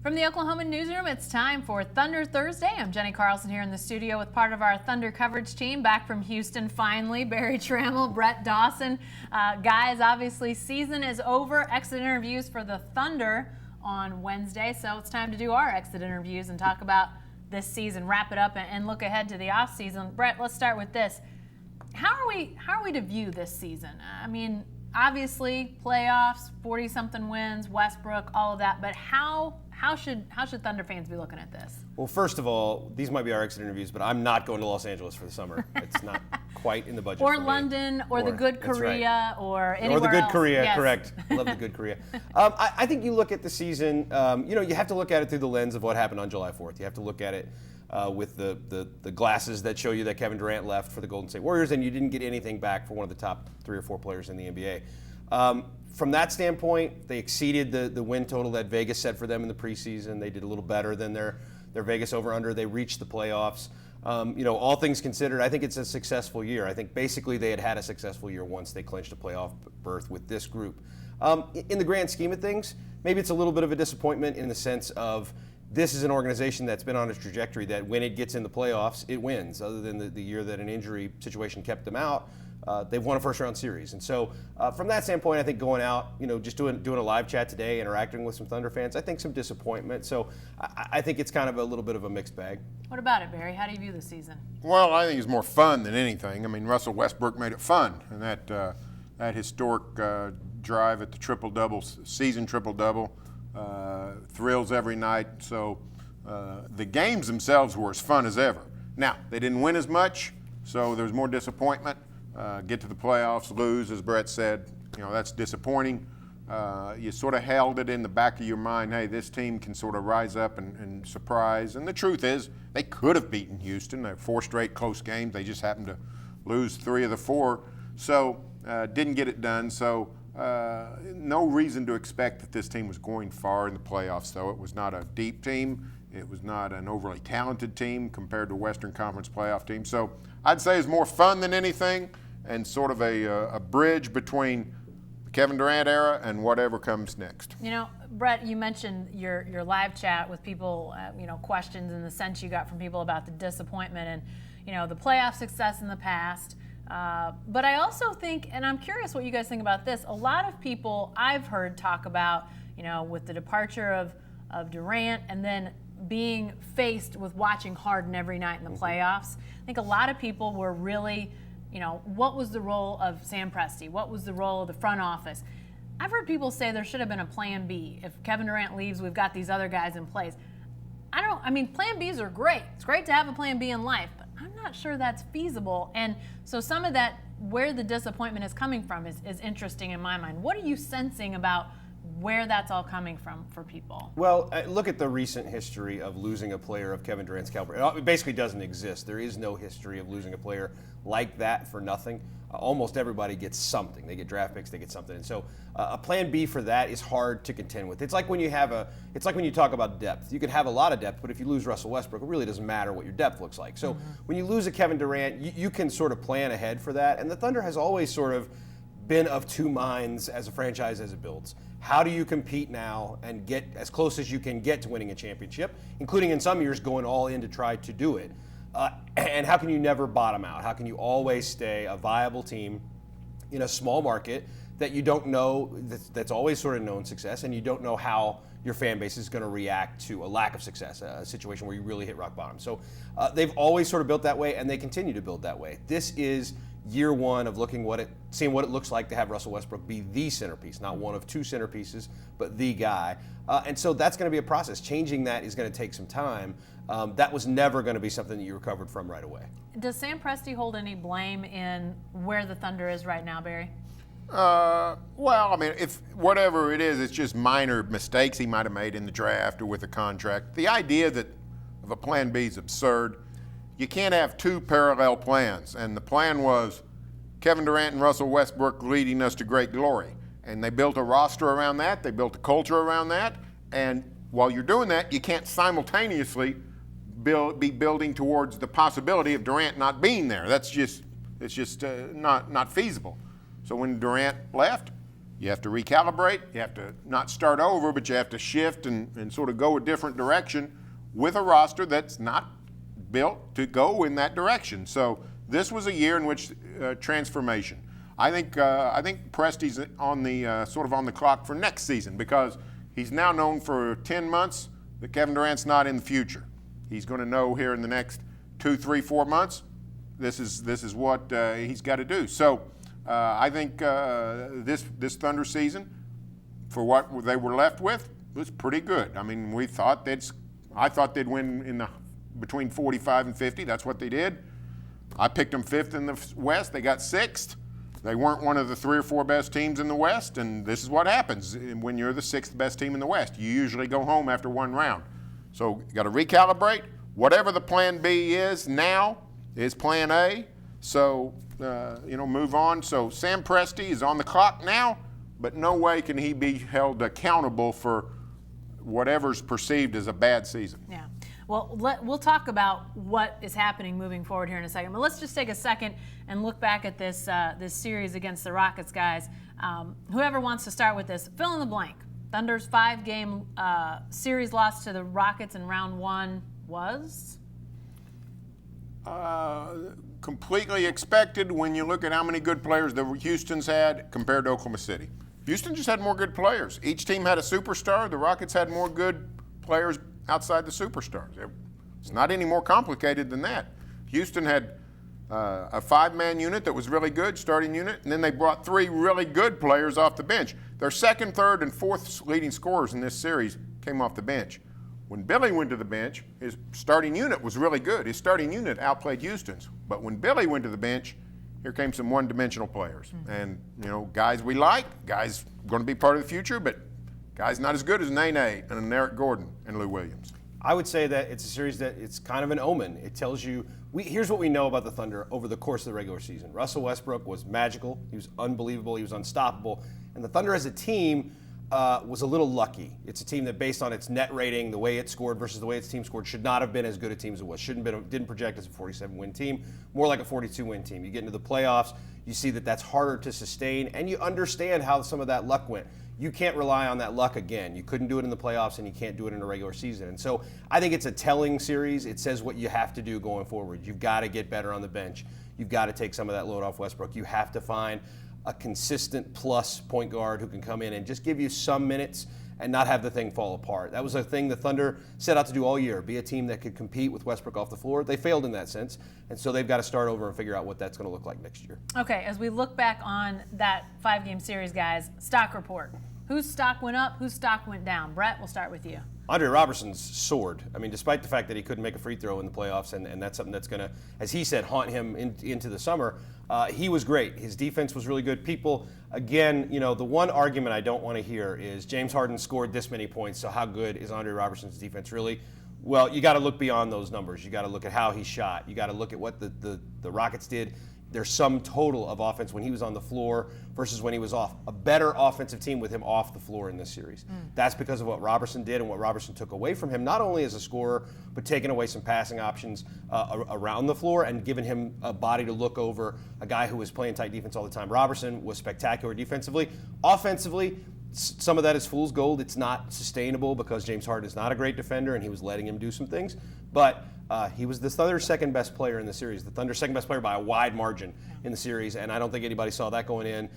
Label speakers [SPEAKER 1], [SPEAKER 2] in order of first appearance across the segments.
[SPEAKER 1] From the Oklahoma newsroom, it's time for Thunder Thursday. I'm Jenny Carlson here in the studio with part of our Thunder coverage team back from Houston finally. Barry Trammell, Brett Dawson. Guys, obviously season is over. Exit interviews for the Thunder on Wednesday, so it's time to do our exit interviews and talk about this season, wrap it up, and look ahead to the offseason. Brett, let's start with this. How are we to view this season? I mean, obviously playoffs, 40-something wins, Westbrook, all of that, but how should Thunder fans be looking at this?
[SPEAKER 2] Well, first of all, these might be our exit interviews, but I'm not going to Los Angeles for the summer. It's not quite in the budget
[SPEAKER 1] or
[SPEAKER 2] for me.
[SPEAKER 1] London, or the good Korea,
[SPEAKER 2] right.
[SPEAKER 1] or anywhere else.
[SPEAKER 2] Or the good Korea,
[SPEAKER 1] yes.
[SPEAKER 2] Correct. I love the good Korea. I think you look at the season, you have to look at it through the lens of what happened on July 4th. You have to look at it with the glasses that show you that Kevin Durant left for the Golden State Warriors and you didn't get anything back for one of the top 3 or 4 players in the NBA. From that standpoint, they exceeded the win total that Vegas set for them in the preseason. They did a little better than their Vegas over-under. They reached the playoffs. All things considered, I think it's a successful year. I think basically they had a successful year once they clinched a playoff berth with this group. In the grand scheme of things, maybe it's a little bit of a disappointment in the sense of this is an organization that's been on a trajectory that when it gets in the playoffs, it wins. Other than the year that an injury situation kept them out, they've won a first-round series. And so from that standpoint, I think going out, just doing a live chat today, interacting with some Thunder fans, I think some disappointment. So I think it's kind of a little bit of a mixed bag.
[SPEAKER 1] What about it, Barry? How do you view the season?
[SPEAKER 3] Well, I think it's more fun than anything. I mean, Russell Westbrook made it fun, and that historic drive at the triple-double, season triple-double, thrills every night. So the games themselves were as fun as ever. Now, they didn't win as much, so there was more disappointment. Get to the playoffs, lose, as Brett said, that's disappointing. You sort of held it in the back of your mind, hey, this team can sort of rise up and surprise. And the truth is, they could have beaten Houston. They had 4 straight close games. They just happened to lose 3 of the 4. So didn't get it done. So no reason to expect that this team was going far in the playoffs, though. It was not a deep team. It was not an overly talented team compared to a Western Conference playoff team. So I'd say it's more fun than anything and sort of a bridge between the Kevin Durant era and whatever comes next.
[SPEAKER 1] Brett, you mentioned your live chat with people, questions and the sense you got from people about the disappointment and, the playoff success in the past. But I also think, and I'm curious what you guys think about this, a lot of people I've heard talk about, with the departure of Durant and then being faced with watching Harden every night in the playoffs. I think a lot of people were really, what was the role of Sam Presti? What was the role of the front office? I've heard people say there should have been a plan B. If Kevin Durant leaves, we've got these other guys in place. Plan Bs are great. It's great to have a plan B in life, but I'm not sure that's feasible. And so some of that, where the disappointment is coming from is interesting in my mind. What are you sensing about where that's all coming from for people?
[SPEAKER 2] Well, look at the recent history of losing a player of Kevin Durant's caliber. It basically doesn't exist. There is no history of losing a player like that for nothing. Almost everybody gets something. They get draft picks, they get something. And so a plan B for that is hard to contend with. It's like when you talk about depth. You could have a lot of depth, but if you lose Russell Westbrook, it really doesn't matter what your depth looks like. So when you lose a Kevin Durant, you can sort of plan ahead for that. And the Thunder has always sort of been of two minds as a franchise as it builds. How do you compete now and get as close as you can get to winning a championship, including in some years going all in to try to do it? And how can you never bottom out? How can you always stay a viable team in a small market that you don't know, that's always sort of known success, and you don't know how your fan base is going to react to a lack of success, a situation where you really hit rock bottom. So they've always sort of built that way, and they continue to build that way. This is year one of seeing what it looks like to have Russell Westbrook be the centerpiece, not one of 2 centerpieces, but the guy. And so that's going to be a process. Changing that is going to take some time. That was never going to be something that you recovered from right away.
[SPEAKER 1] Does Sam Presti hold any blame in where the Thunder is right now, Barry?
[SPEAKER 3] If whatever it is, it's just minor mistakes he might have made in the draft or with the contract. The idea of a plan B is absurd. You can't have 2 parallel plans, and the plan was Kevin Durant and Russell Westbrook leading us to great glory. And they built a roster around that, they built a culture around that, and while you're doing that, you can't simultaneously be building towards the possibility of Durant not being there. It's just not feasible. So when Durant left, You have to recalibrate. You have to not start over, but you have to shift and sort of go a different direction with a roster that's not built to go in that direction. So this was a year in which transformation. I think Presti's on the sort of on the clock for next season because he's now known for 10 months that Kevin Durant's not in the future. He's going to know here in the next 2, 3, 4 months. This is what he's got to do. So I think this Thunder season, for what they were left with, was pretty good. I mean, I thought they'd win in between 45 and 50. That's what they did. I picked them 5th in the West. They got 6th. They weren't one of the 3 or 4 best teams in the West, and this is what happens when you're the 6th best team in the West. You usually go home after one round. So you got to recalibrate. Whatever the plan B is now is plan A. So, move on. So Sam Presti is on the clock now, but no way can he be held accountable for whatever's perceived as a bad season.
[SPEAKER 1] Yeah. Well, we'll talk about what is happening moving forward here in a second. But let's just take a second and look back at this series against the Rockets, guys. Whoever wants to start with this, fill in the blank. Thunder's 5-game series loss to the Rockets in round 1 was?
[SPEAKER 3] Completely expected when you look at how many good players the Houston's had compared to Oklahoma City. Houston just had more good players. Each team had a superstar. The Rockets had more good players outside the superstars. It's not any more complicated than that. Houston had a 5-man unit that was really good, starting unit, and then they brought 3 really good players off the bench. Their 2nd, 3rd, and 4th leading scorers in this series came off the bench. When Billy went to the bench, his starting unit was really good. His starting unit outplayed Houston's. But when Billy went to the bench, here came some one-dimensional players. And, guys we like, guys going to be part of the future, but guys not as good as Nene and Eric Gordon and Lou Williams.
[SPEAKER 2] I would say that it's a series that it's kind of an omen. It tells you, here's what we know about the Thunder over the course of the regular season. Russell Westbrook was magical. He was unbelievable. He was unstoppable. And the Thunder as a team was a little lucky. It's a team that, based on its net rating, the way it scored versus the way its team scored, should not have been as good a team as it was. Didn't project as a 47-win team, more like a 42-win team. You get into the playoffs, you see that that's harder to sustain, and you understand how some of that luck went. You can't rely on that luck again. You couldn't do it in the playoffs, and you can't do it in a regular season. And so I think it's a telling series. It says what you have to do going forward. You've got to get better on the bench. You've got to take some of that load off Westbrook. You have to find a consistent plus point guard who can come in and just give you some minutes and not have the thing fall apart. That was a thing the Thunder set out to do all year, be a team that could compete with Westbrook off the floor. They failed in that sense, and so they've got to start over and figure out what that's going to look like next year.
[SPEAKER 1] Okay, as we look back on that 5-game series, guys, stock report. Whose stock went up? Whose stock went down? Brett, we'll start with you.
[SPEAKER 2] Andre Robertson's soared. I mean, despite the fact that he couldn't make a free throw in the playoffs, and that's something that's going to, as he said, haunt him into the summer, he was great. His defense was really good. People, again, the one argument I don't want to hear is James Harden scored this many points, so how good is Andre Robertson's defense really? Well, you got to look beyond those numbers. You got to look at how he shot. You got to look at what the Rockets did. Their sum total of offense when he was on the floor versus when he was off. A better offensive team with him off the floor in this series. That's because of what Robertson did and what Robertson took away from him, not only as a scorer, but taking away some passing options around the floor and giving him a body to look over, a guy who was playing tight defense all the time. Robertson was spectacular defensively. Offensively, some of that is fool's gold. It's not sustainable because James Harden is not a great defender and he was letting him do some things. But he was the Thunder's second best player in the series, the Thunder's second best player by a wide margin in the series, and I don't think anybody saw that going in.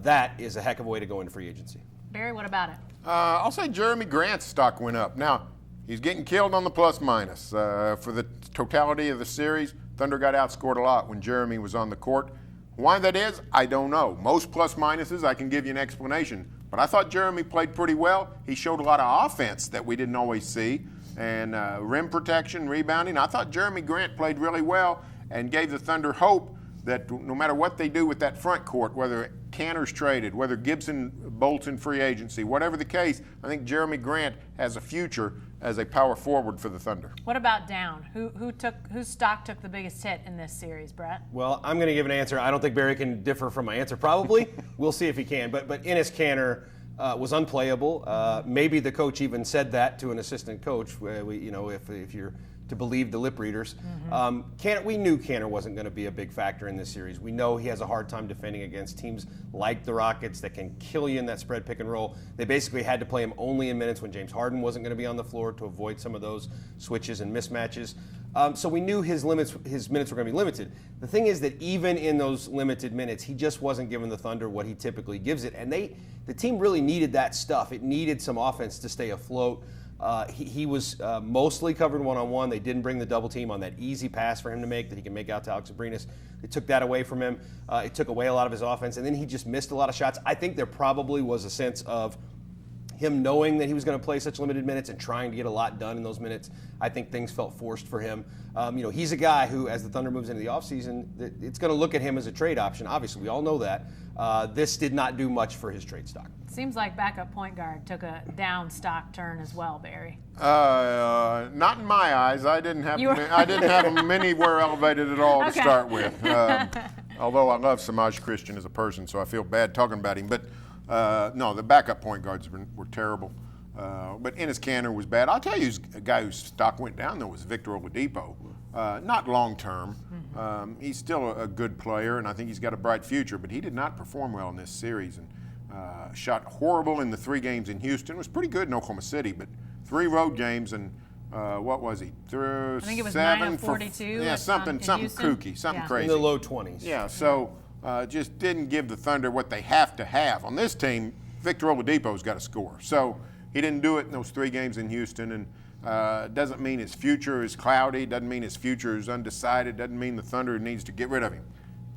[SPEAKER 2] That is a heck of a way to go into free agency.
[SPEAKER 1] Barry, what about it?
[SPEAKER 3] I'll say Jeremy Grant's stock went up. Now, he's getting killed on the plus-minus. For the totality of the series, Thunder got outscored a lot when Jeremy was on the court. Why that is, I don't know. Most plus-minuses, I can give you an explanation. But I thought Jeremy played pretty well. He showed a lot of offense that we didn't always see. And rim protection, rebounding. I thought Jeremy Grant played really well and gave the Thunder hope that no matter what they do with that front court, whether Tanner's traded, whether Gibson bolts in free agency, whatever the case, I think Jeremy Grant has a future as a power forward for the Thunder.
[SPEAKER 1] What about down? Whose stock took the biggest hit in this series, Brett?
[SPEAKER 2] Well, I'm going to give an answer. I don't think Barry can differ from my answer, probably. We'll see if he can. But Enes Kanter was unplayable. Maybe the coach even said that to an assistant coach. If you're to believe the lip readers. We knew Kanter wasn't going to be a big factor in this series. We know he has a hard time defending against teams like the Rockets that can kill you in that spread pick and roll. They basically had to play him only in minutes when James Harden wasn't going to be on the floor to avoid some of those switches and mismatches. So we knew his minutes were going to be limited. The thing is that even in those limited minutes, he just wasn't giving the Thunder what he typically gives it. And the team really needed that stuff. It needed some offense to stay afloat. He was mostly covered one-on-one. They didn't bring the double team on that easy pass for him to make that he can make out to Alex Abrines. They took that away from him. It took away a lot of his offense. And then he just missed a lot of shots. I think there probably was a sense of him knowing that he was going to play such limited minutes and trying to get a lot done in those minutes. I think things felt forced for him. He's a guy who, as the Thunder moves into the offseason, it's going to look at him as a trade option. Obviously, we all know that. This did not do much for his trade stock.
[SPEAKER 1] Seems like backup point guard took a down stock turn as well, Barry.
[SPEAKER 3] Not in my eyes. I didn't have him anywhere elevated at all to start with. Although I love Samaj Christian as a person, so I feel bad talking about him. But no, the backup point guards were terrible. But Enes Kanter was bad. I'll tell you, a guy whose stock went down though was Victor Oladipo. Not long term. He's still a good player, and I think he's got a bright future. But he did not perform well in this series, and shot horrible in the 3 games in Houston. Was pretty good in Oklahoma City, but 3 road games and what was he?
[SPEAKER 1] I think it was 9 of 42.
[SPEAKER 3] Yeah, something kooky, something crazy.
[SPEAKER 2] In the low 20s.
[SPEAKER 3] Yeah, so just didn't give the Thunder what they have to have. On this team, Victor Oladipo's got to score. So he didn't do it in those 3 games in Houston, and doesn't mean his future is cloudy, doesn't mean his future is undecided, doesn't mean the Thunder needs to get rid of him.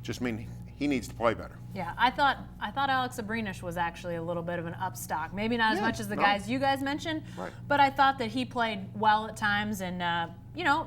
[SPEAKER 3] Just mean he needs to play better.
[SPEAKER 1] Yeah, I thought Alex Abrines was actually a little bit of an upstock. Maybe not as much as the guys you guys mentioned, but I thought that he played well at times and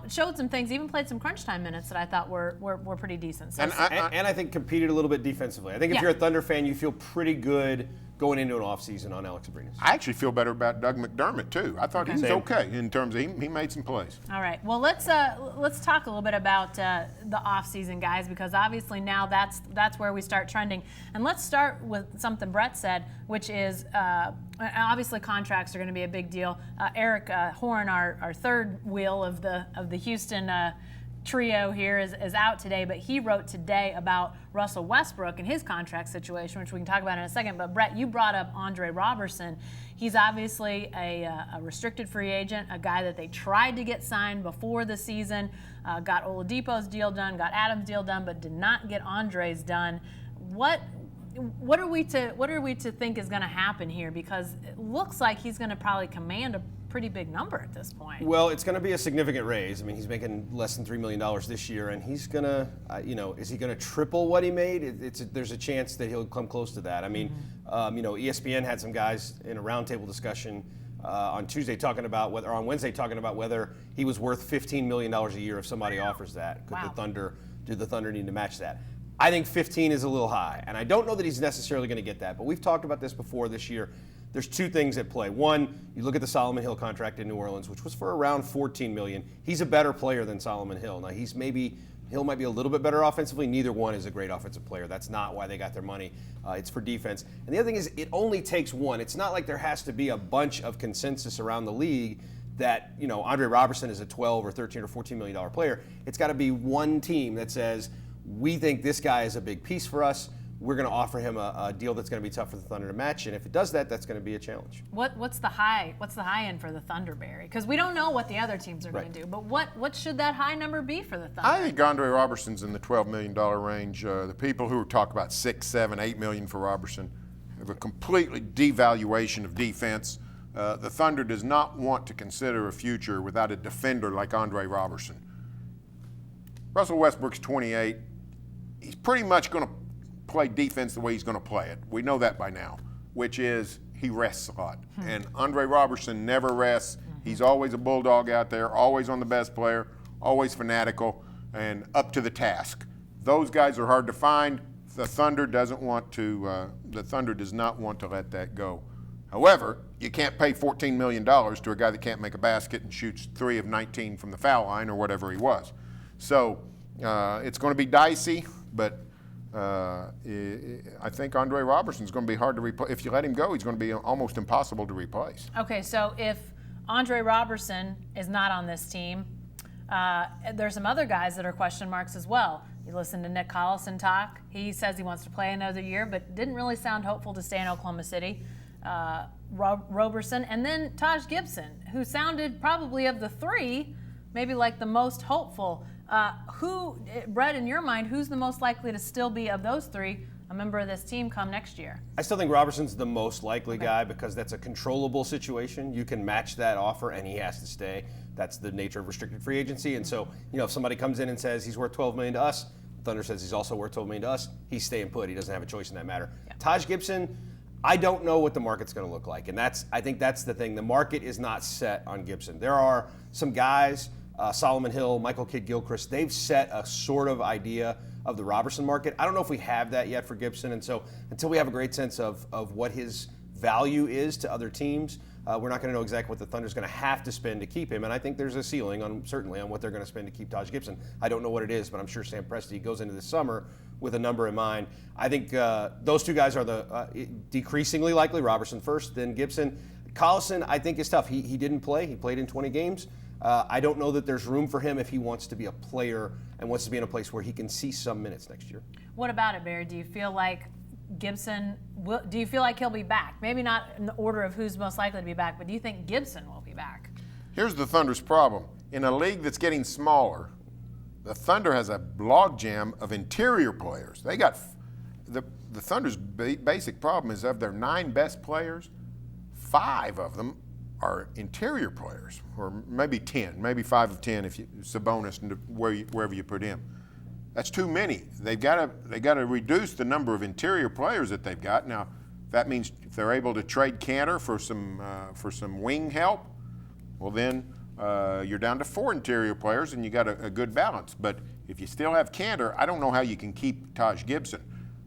[SPEAKER 1] showed some things. Even played some crunch time minutes that I thought were pretty decent. So
[SPEAKER 2] and I think competed a little bit defensively. I think if you're a Thunder fan, you feel pretty good going into an offseason on Alex Abrines.
[SPEAKER 3] I actually feel better about Doug McDermott too. I thought he was okay in terms of he made some plays.
[SPEAKER 1] All right. Well, let's talk a little bit about the offseason, guys, because obviously now that's where we start trending. And let's start with something Brett said, which is obviously contracts are going to be a big deal. Eric Horn, our third wheel of the Houston trio here is out today, but he wrote today about Russell Westbrook and his contract situation, which we can talk about in a second. But Brett, you brought up Andre Robertson. He's obviously a restricted free agent, a guy that they tried to get signed before the season, got Oladipo's deal done, got Adams' deal done, but did not get Andre's done. What are we to think is going to happen here? Because it looks like he's going to probably command a pretty big number at this point.
[SPEAKER 2] Well, it's going to be a significant raise. I mean, he's making less than $3 million this year, and he's going to, is he going to triple what he made? There's a chance that he'll come close to that. I mean, ESPN had some guys in a roundtable discussion on Wednesday talking about whether he was worth $15 million a year if somebody offers that. Do the Thunder need to match that? I think 15 is a little high, and I don't know that he's necessarily going to get that, but we've talked about this before this year. There's 2 things at play. One, you look at the Solomon Hill contract in New Orleans, which was for around $14 million. He's a better player than Solomon Hill. Now, Hill might be a little bit better offensively. Neither one is a great offensive player. That's not why they got their money. It's for defense. And the other thing is it only takes one. It's not like there has to be a bunch of consensus around the league that, Andre Robertson is a 12 or 13 or $14 million player. It's got to be one team that says, we think this guy is a big piece for us. We're going to offer him a deal that's going to be tough for the Thunder to match, and if it does that, that's going to be a challenge.
[SPEAKER 1] What's the high end for the Thunder, Barry? Because we don't know what the other teams are going to do, but what should that high number be for the Thunder?
[SPEAKER 3] I think Andre Robertson's in the $12 million range. The people who talk about $6, $7, $8 million for Robertson have a completely devaluation of defense. The Thunder does not want to consider a future without a defender like Andre Robertson. Russell Westbrook's 28. He's pretty much going to play defense the way he's going to play it. We know that by now, which is he rests a lot. And Andre Robertson never rests. He's always a bulldog out there, always on the best player, always fanatical, and up to the task. Those guys are hard to find. The Thunder does not want to let that go. However, you can't pay $14 million to a guy that can't make a basket and shoots 3 of 19 from the foul line or whatever he was. So it's going to be dicey, but I think Andre Robertson's going to be hard to replace. If you let him go, he's going to be almost impossible to replace.
[SPEAKER 1] Okay, so if Andre Robertson is not on this team, There's some other guys that are question marks as well. You listen to Nick Collison talk. He says he wants to play another year, but didn't really sound hopeful to stay in Oklahoma City. Roberson, and then Taj Gibson, who sounded probably of the three, maybe like the most hopeful. Brett, in your mind, who's the most likely to still be of those three a member of this team come next year?
[SPEAKER 2] I still think Robertson's the most likely guy because that's a controllable situation. You can match that offer and he has to stay. That's the nature of restricted free agency. And so, if somebody comes in and says he's worth $12 million to us, Thunder says he's also worth $12 million to us, he's staying put. He doesn't have a choice in that matter. Yeah. Taj Gibson, I don't know what the market's going to look like. And I think that's the thing. The market is not set on Gibson. There are some guys, Solomon Hill, Michael Kidd-Gilchrist, they've set a sort of idea of the Robertson market. I don't know if we have that yet for Gibson, and so until we have a great sense of what his value is to other teams, we're not going to know exactly what the Thunder's going to have to spend to keep him, and I think there's a ceiling certainly on what they're going to spend to keep Taj Gibson. I don't know what it is, but I'm sure Sam Presti goes into the summer with a number in mind. I think those two guys are the decreasingly likely, Robertson first, then Gibson. Collison, I think, is tough. He didn't play. He played in 20 games. I don't know that there's room for him if he wants to be a player and wants to be in a place where he can see some minutes next year.
[SPEAKER 1] What about it, Barry? Do you feel like Gibson, do you feel like he'll be back? Maybe not in the order of who's most likely to be back, but do you think Gibson will be back?
[SPEAKER 3] Here's the Thunder's problem. In a league that's getting smaller, the Thunder has a logjam of interior players. They got the Thunder's basic problem is of their 9 best players, 5 of them are interior players, or maybe 10, maybe 5 of 10 if it's a bonus wherever you put him. That's too many. They got to reduce the number of interior players that they've got. Now, that means if they're able to trade Cantor for some wing help, well then you're down to 4 interior players and you got a good balance. But if you still have Cantor, I don't know how you can keep Taj Gibson.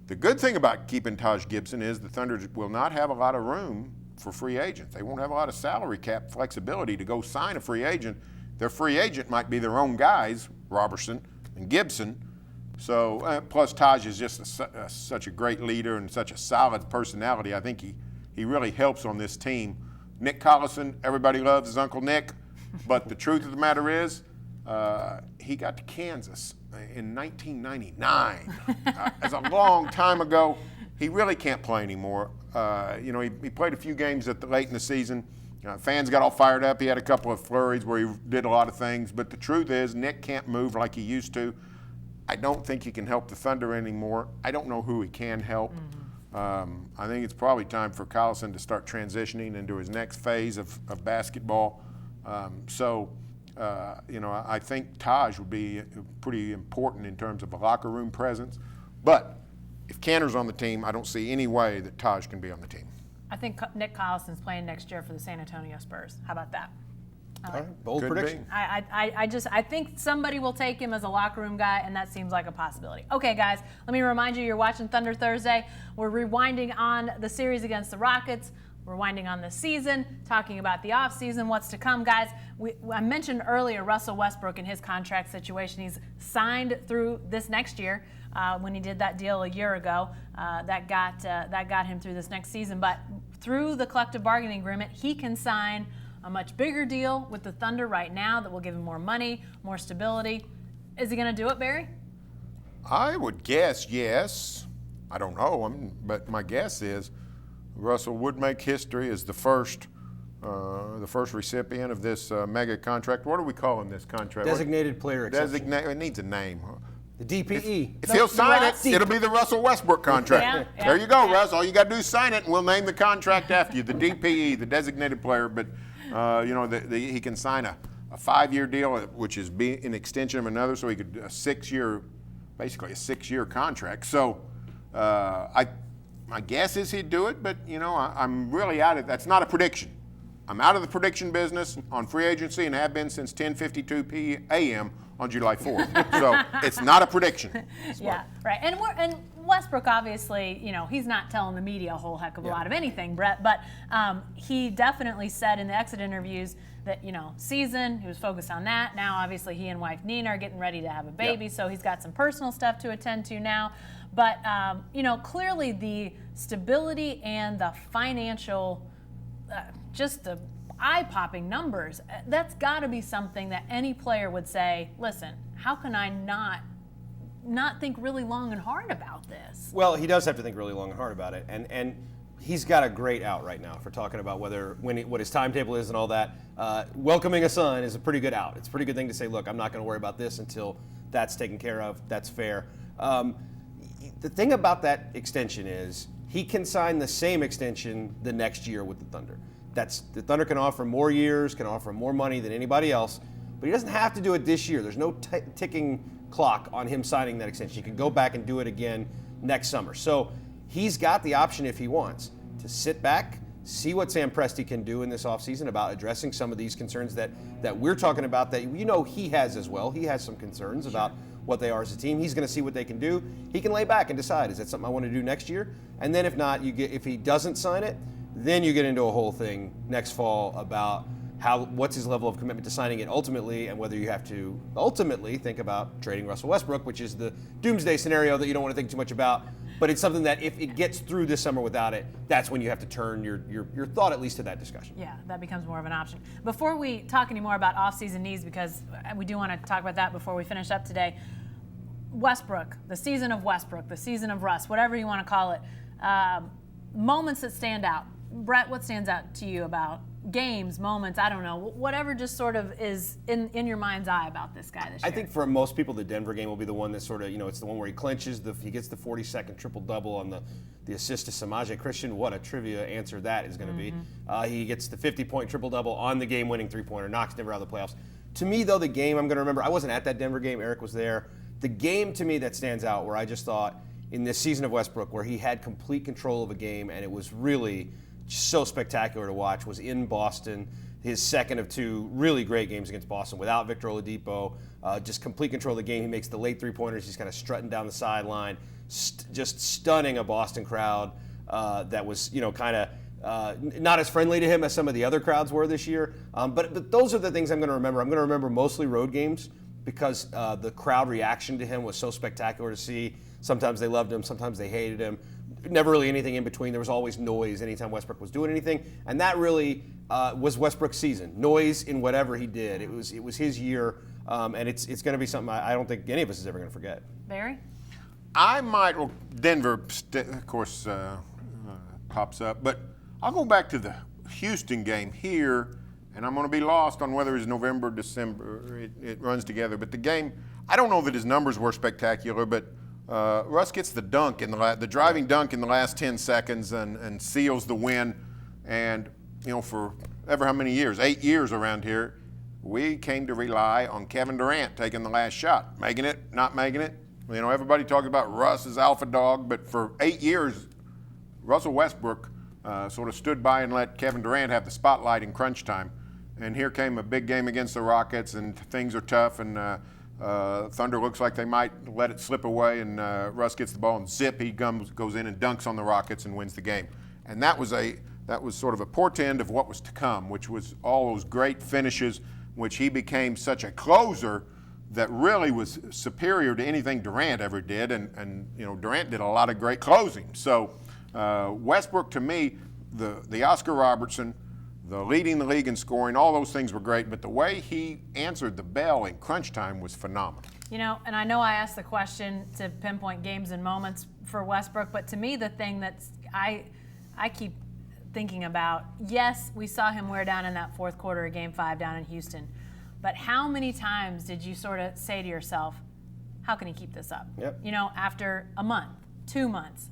[SPEAKER 3] The good thing about keeping Taj Gibson is the Thunder will not have a lot of room for free agents. They won't have a lot of salary cap flexibility to go sign a free agent. Their free agent might be their own guys, Robertson and Gibson. So plus Taj is just such a great leader and such a solid personality. I think he really helps on this team. Nick Collison, everybody loves his Uncle Nick, but the truth of the matter is he got to Kansas in 1999. That's a long time ago. He really can't play anymore. He played a few games late in the season. Fans got all fired up. He had a couple of flurries where he did a lot of things. But the truth is, Nick can't move like he used to. I don't think he can help the Thunder anymore. I don't know who he can help. I think it's probably time for Collison to start transitioning into his next phase of basketball. I think Taj would be pretty important in terms of a locker room presence. But if Cantor's on the team, I don't see any way that Taj can be on the team.
[SPEAKER 1] I think Nick Collison's playing next year for the San Antonio Spurs. How about that?
[SPEAKER 2] All right, bold prediction.
[SPEAKER 1] I think somebody will take him as a locker room guy, and that seems like a possibility. Okay, guys, let me remind you, you're watching Thunder Thursday. We're rewinding on the series against the Rockets. We're winding on the season, talking about the offseason, what's to come, guys. I mentioned earlier Russell Westbrook and his contract situation. He's signed through this next year. When he did that deal a year ago, that got him through this next season. But through the collective bargaining agreement, he can sign a much bigger deal with the Thunder right now that will give him more money, more stability. Is he going to do it, Barry?
[SPEAKER 3] I would guess yes. I don't know, but my guess is Russell would make history as the first recipient of this mega contract. What are we calling this contract?
[SPEAKER 2] Designated player exception.
[SPEAKER 3] It needs a name.
[SPEAKER 2] The DPE.
[SPEAKER 3] If he'll sign it, it'll be the Russell Westbrook contract.
[SPEAKER 1] Yeah,
[SPEAKER 3] there you go, Russ. All you got to do is sign it, and we'll name the contract after you, the DPE, the designated player. But he can sign a 5-year deal, which is an extension of another, so he could basically a 6-year contract. So my guess is he'd do it, but I'm really out of. That's not a prediction. I'm out of the prediction business on free agency and have been since 10:52 a.m. on July 4th. So it's not a prediction.
[SPEAKER 1] Yeah, right. And Westbrook, obviously, he's not telling the media a whole heck of a lot of anything, Brett, but he definitely said in the exit interviews that, season, he was focused on that. Now, obviously, he and wife Nina are getting ready to have a baby, so he's got some personal stuff to attend to now. But, clearly the stability and the financial, eye-popping numbers. That's got to be something that any player would say, listen, how can I not think really long and hard about this?
[SPEAKER 2] Well, he does have to think really long and hard about it, and he's got a great out right now for talking about what his timetable is and all that. Welcoming a son is a pretty good out. It's a pretty good thing to say, look, I'm not going to worry about this until that's taken care of. That's fair. The thing about that extension is he can sign the same extension the next year with the Thunder. The Thunder can offer more years, can offer more money than anybody else, but he doesn't have to do it this year. There's no ticking clock on him signing that extension. He can go back and do it again next summer. So he's got the option, if he wants, to sit back, see what Sam Presti can do in this offseason about addressing some of these concerns that we're talking about, that he has as well. He has some concerns about what they are as a team. He's going to see what they can do. He can lay back and decide, is that something I want to do next year? And then if not, if he doesn't sign it, then you get into a whole thing next fall about what's his level of commitment to signing it ultimately, and whether you have to ultimately think about trading Russell Westbrook, which is the doomsday scenario that you don't want to think too much about. But it's something that if it gets through this summer without it, that's when you have to turn your thought at least to that discussion.
[SPEAKER 1] Yeah, that becomes more of an option. Before we talk any more about off-season needs, because we do want to talk about that before we finish up today, Westbrook, the season of Westbrook, the season of Russ, whatever you want to call it, moments that stand out. Brett, what stands out to you about games, moments, I don't know, whatever just sort of is in your mind's eye about this guy this year?
[SPEAKER 2] I think for most people, the Denver game will be the one that sort of, it's the one where he clinches, he gets the 42nd triple-double on the assist to Samaje Christian. What a trivia answer that is going to be. He gets the 50-point triple-double on the game-winning three-pointer, knocks Denver out of the playoffs. To me, though, the game I'm going to remember, I wasn't at that Denver game, Eric was there. The game to me that stands out where I just thought, in this season of Westbrook, where he had complete control of a game and it was really so spectacular to watch, was in Boston. His second of two really great games against Boston without Victor Oladipo. Just complete control of the game. He makes the late three-pointers. He's kind of strutting down the sideline, just stunning a Boston crowd that was, kind of not as friendly to him as some of the other crowds were this year. But those are the things I'm going to remember. I'm going to remember mostly road games because the crowd reaction to him was so spectacular to see. Sometimes they loved him, sometimes they hated him. Never really anything in between. There was always noise anytime Westbrook was doing anything, and that really was Westbrook's season. Noise in whatever he did. It was his year, and it's going to be something I don't think any of us is ever going to forget.
[SPEAKER 1] Barry?
[SPEAKER 3] I might, Denver, of course, pops up, but I'll go back to the Houston game here, and I'm going to be lost on whether it's November, December. It runs together, but the game, I don't know that his numbers were spectacular, but Russ gets the dunk the driving dunk in the last 10 seconds and seals the win. And for ever how many years, 8 years around here, we came to rely on Kevin Durant taking the last shot, making it, not making it. Everybody talks about Russ as alpha dog, but for 8 years, Russell Westbrook sort of stood by and let Kevin Durant have the spotlight in crunch time. And here came a big game against the Rockets, and things are tough, and Thunder looks like they might let it slip away, and Russ gets the ball, and zip, he goes in and dunks on the Rockets and wins the game. And that was sort of a portend of what was to come, which was all those great finishes, which he became such a closer that really was superior to anything Durant ever did, and Durant did a lot of great closing. So Westbrook, to me, the Oscar Robertson, the leading the league in scoring, all those things were great, but the way he answered the bell in crunch time was phenomenal.
[SPEAKER 1] And I know I asked the question to pinpoint games and moments for Westbrook, but to me the thing that I keep thinking about, yes, we saw him wear down in that fourth quarter of Game 5 down in Houston, but how many times did you sort of say to yourself, how can he keep this up?
[SPEAKER 2] Yep.
[SPEAKER 1] After a month, 2 months,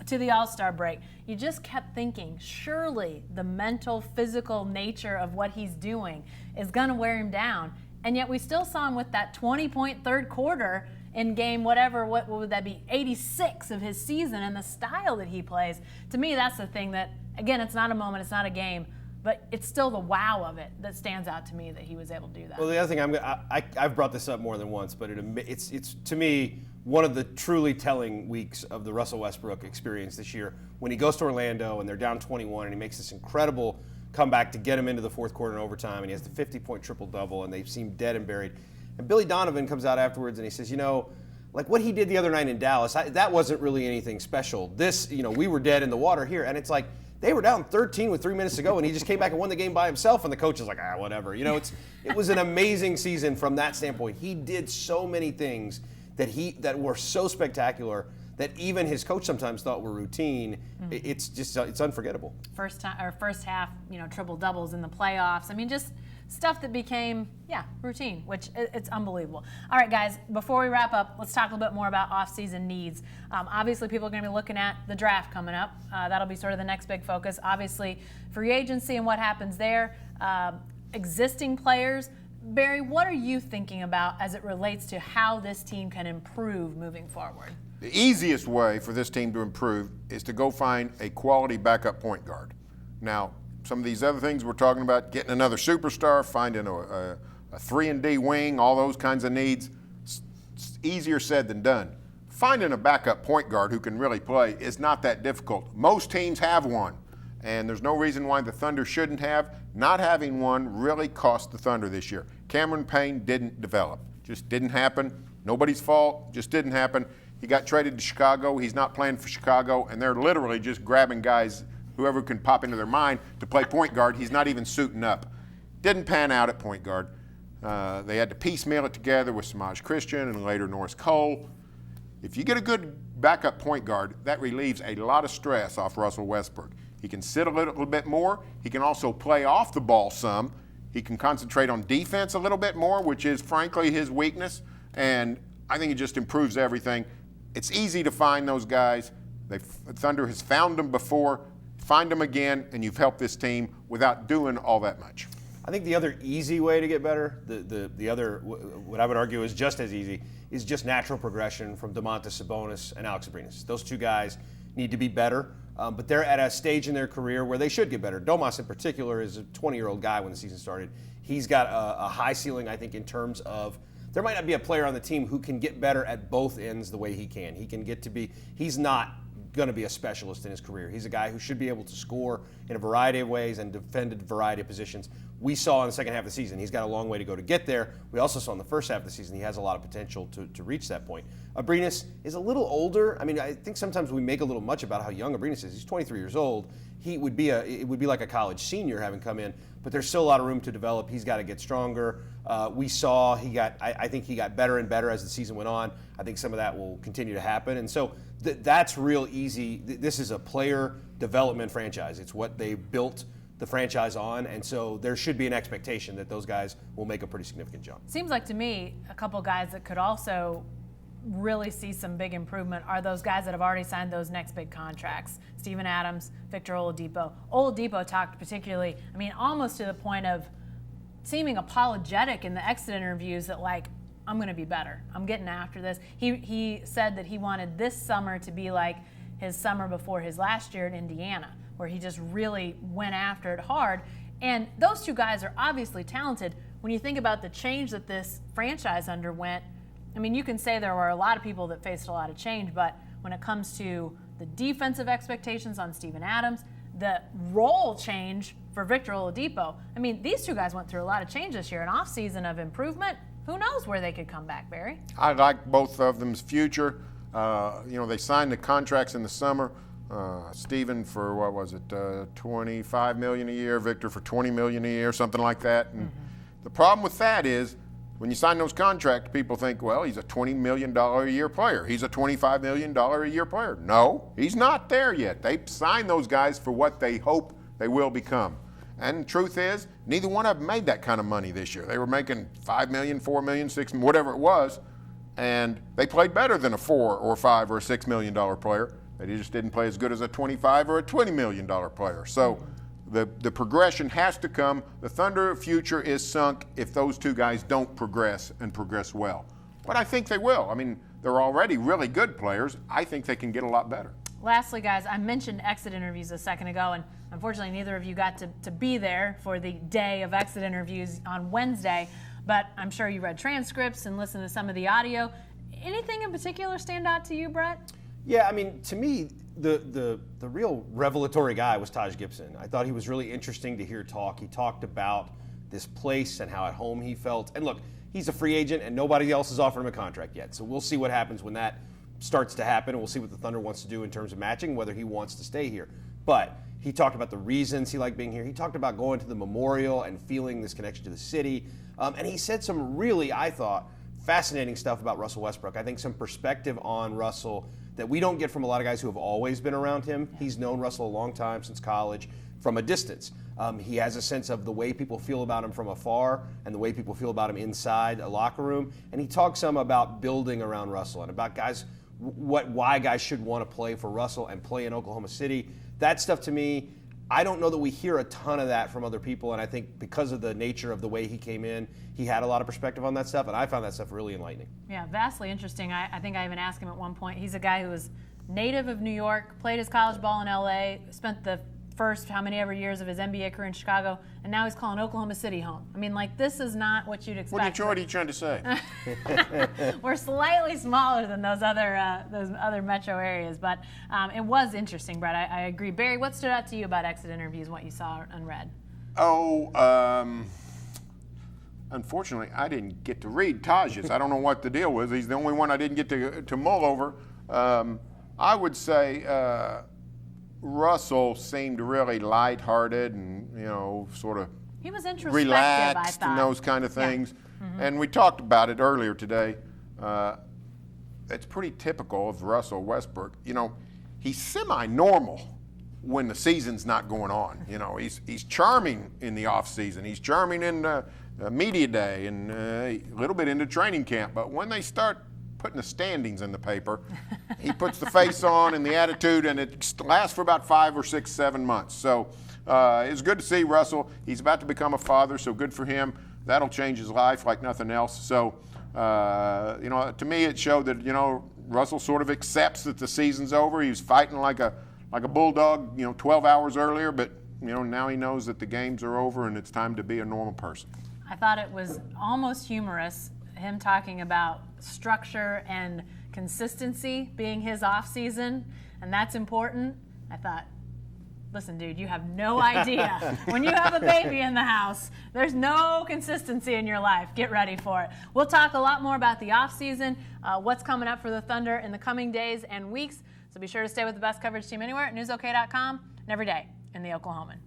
[SPEAKER 1] to the All-Star break, you just kept thinking, surely the mental, physical nature of what he's doing is going to wear him down. And yet we still saw him with that 20-point third quarter in game whatever, what would that be, 86 of his season, and the style that he plays. To me, that's the thing that, again, it's not a moment, it's not a game, but it's still the wow of it that stands out to me that he was able to do that.
[SPEAKER 2] Well, the other thing, I've brought this up more than once, but it's to me, one of the truly telling weeks of the Russell Westbrook experience this year when he goes to Orlando and they're down 21 and he makes this incredible comeback to get him into the fourth quarter in overtime, and he has the 50-point triple-double, and they seem dead and buried. And Billy Donovan comes out afterwards and he says, like what he did the other night in Dallas, that wasn't really anything special. This, we were dead in the water here. And it's like, They were down 13 with 3 minutes to go, and he just came back and won the game by himself, and the coach is like, whatever. It was an amazing season from that standpoint. He did so many things that were so spectacular that even his coach sometimes thought were routine. It's unforgettable.
[SPEAKER 1] First half, triple doubles in the playoffs. I mean, just stuff that became, routine, which it's unbelievable. All right, guys, before we wrap up, let's talk a little bit more about off-season needs. Obviously, people are going to be looking at the draft coming up. That'll be sort of the next big focus. Obviously, free agency and what happens there. Existing players. Barry, what are you thinking about as it relates to how this team can improve moving forward?
[SPEAKER 3] The easiest way for this team to improve is to go find a quality backup point guard. Now, some of these other things we're talking about, getting another superstar, finding a 3-and-D wing, all those kinds of needs, it's easier said than done. Finding a backup point guard who can really play is not that difficult. Most teams have one, and there's no reason why the Thunder shouldn't have. Not having one really cost the Thunder this year. Cameron Payne didn't develop. Just didn't happen. Nobody's fault. Just didn't happen. He got traded to Chicago. He's not playing for Chicago, and they're literally just grabbing guys, whoever can pop into their mind, to play point guard. He's not even suiting up. Didn't pan out at point guard. They had to piecemeal it together with Samaj Christian and later Norris Cole. If you get a good backup point guard, that relieves a lot of stress off Russell Westbrook. He can sit a little bit more. He can also play off the ball some. He can concentrate on defense a little bit more, which is frankly his weakness. And I think it just improves everything. It's easy to find those guys. Thunder has found them before. Find them again, and you've helped this team without doing all that much.
[SPEAKER 2] I think the other easy way to get better, the other, what I would argue is just as easy, is just natural progression from Domantas Sabonis and Alex Abrines. Those two guys need to be better, but they're at a stage in their career where they should get better. Domas in particular is a 20-year-old guy when the season started. He's got a high ceiling, I think, in terms of there might not be a player on the team who can get better at both ends the way he can. He can get to be, he's not going to be a specialist in his career. He's a guy who should be able to score in a variety of ways and defend a variety of positions. We saw in the second half of the season, he's got a long way to go to get there. We also saw in the first half of the season, he has a lot of potential to reach that point. Abrines is a little older. I mean, I think sometimes we make a little much about how young Abrines is. He's 23 years old. It would be like a college senior having come in, but there's still a lot of room to develop. He's got to get stronger. We saw I think he got better and better as the season went on. I think some of that will continue to happen. And so that's real easy. This is a player development franchise. It's what they built the franchise on, and so there should be an expectation that those guys will make a pretty significant jump.
[SPEAKER 1] Seems like to me a couple guys that could also really see some big improvement are those guys that have already signed those next big contracts. Steven Adams, Victor Oladipo. Oladipo talked particularly, I mean, almost to the point of seeming apologetic in the exit interviews that, like, I'm going to be better. I'm getting after this. He said that he wanted this summer to be like his summer before his last year in Indiana, where he just really went after it hard. And those two guys are obviously talented. When you think about the change that this franchise underwent, I mean, you can say there were a lot of people that faced a lot of change, but when it comes to the defensive expectations on Steven Adams, the role change for Victor Oladipo, I mean, these two guys went through a lot of change this year, an offseason of improvement. Who knows where they could come back, Barry?
[SPEAKER 3] I like both of them's future. They signed the contracts in the summer. Steven for, what was it, $25 million a year, Victor for $20 million a year, something like that. And the problem with that is when you sign those contracts, people think, well, he's a $20 million a year player. He's a $25 million a year player. No, he's not there yet. They signed those guys for what they hope they will become. And the truth is, neither one of them made that kind of money this year. They were making $5 million, $4 million, $6 million, whatever it was, and they played better than a $4 or $5 or $6 million player. They just didn't play as good as a $25 or a $20 million player. So the progression has to come. The Thunder future is sunk if those two guys don't progress and progress well. But I think they will. I mean, they're already really good players. I think they can get a lot better.
[SPEAKER 1] Lastly, guys, I mentioned exit interviews a second ago, and unfortunately neither of you got to be there for the day of exit interviews on Wednesday, but I'm sure you read transcripts and listened to some of the audio. Anything in particular stand out to you, Brett?
[SPEAKER 2] Yeah, I mean, to me, the real revelatory guy was Taj Gibson. I thought he was really interesting to hear talk. He talked about this place and how at home he felt. And look, he's a free agent and nobody else has offered him a contract yet. So we'll see what happens when that starts to happen, and we'll see what the Thunder wants to do in terms of matching, whether he wants to stay here. But he talked about the reasons he liked being here. He talked about going to the memorial and feeling this connection to the city. And he said some really, I thought, fascinating stuff about Russell Westbrook. I think some perspective on Russell that we don't get from a lot of guys who have always been around him. He's known Russell a long time, since college, from a distance. He has a sense of the way people feel about him from afar and the way people feel about him inside a locker room. And he talks some about building around Russell and about guys, why guys should want to play for Russell and play in Oklahoma City. That stuff, to me, I don't know that we hear a ton of that from other people, and I think because of the nature of the way he came in, he had a lot of perspective on that stuff, and I found that stuff really enlightening.
[SPEAKER 1] Yeah, vastly interesting. I think I even asked him at one point. He's a guy who was native of New York, played his college ball in LA, spent the first how many ever years of his NBA career in Chicago, and now he's calling Oklahoma City home. I mean, like, this is not what you'd expect.
[SPEAKER 3] What are you trying to say?
[SPEAKER 1] We're slightly smaller than those other metro areas, but it was interesting, Brett. I agree. Barry, what stood out to you about exit interviews, what you saw and read?
[SPEAKER 3] Unfortunately, I didn't get to read Taj's. I don't know what the deal was. He's the only one I didn't get to mull over. I would say Russell seemed really lighthearted and, sort of
[SPEAKER 1] he was introspective,
[SPEAKER 3] relaxed
[SPEAKER 1] I thought.
[SPEAKER 3] and those kind of things.
[SPEAKER 1] Yeah. Mm-hmm.
[SPEAKER 3] And we talked about it earlier today. It's pretty typical of Russell Westbrook. He's semi-normal when the season's not going on. He's charming in the off season. He's charming in media day and a little bit into training camp. But when they start putting the standings in the paper, he puts the face on and the attitude, and it lasts for about 5 or 6, 7 months. So it's good to see Russell. He's about to become a father, so good for him. That'll change his life like nothing else. So, to me, it showed that, Russell sort of accepts that the season's over. He was fighting like a bulldog, 12 hours earlier, but, now he knows that the games are over and it's time to be a normal person.
[SPEAKER 1] I thought it was almost humorous, him talking about structure and consistency being his off season, and that's important. I thought, listen, dude, you have no idea. When you have a baby in the house, there's no consistency in your life. Get ready for it. We'll talk a lot more about the off season, what's coming up for the Thunder in the coming days and weeks. So be sure to stay with the best coverage team anywhere at newsok.com and every day in the Oklahoman.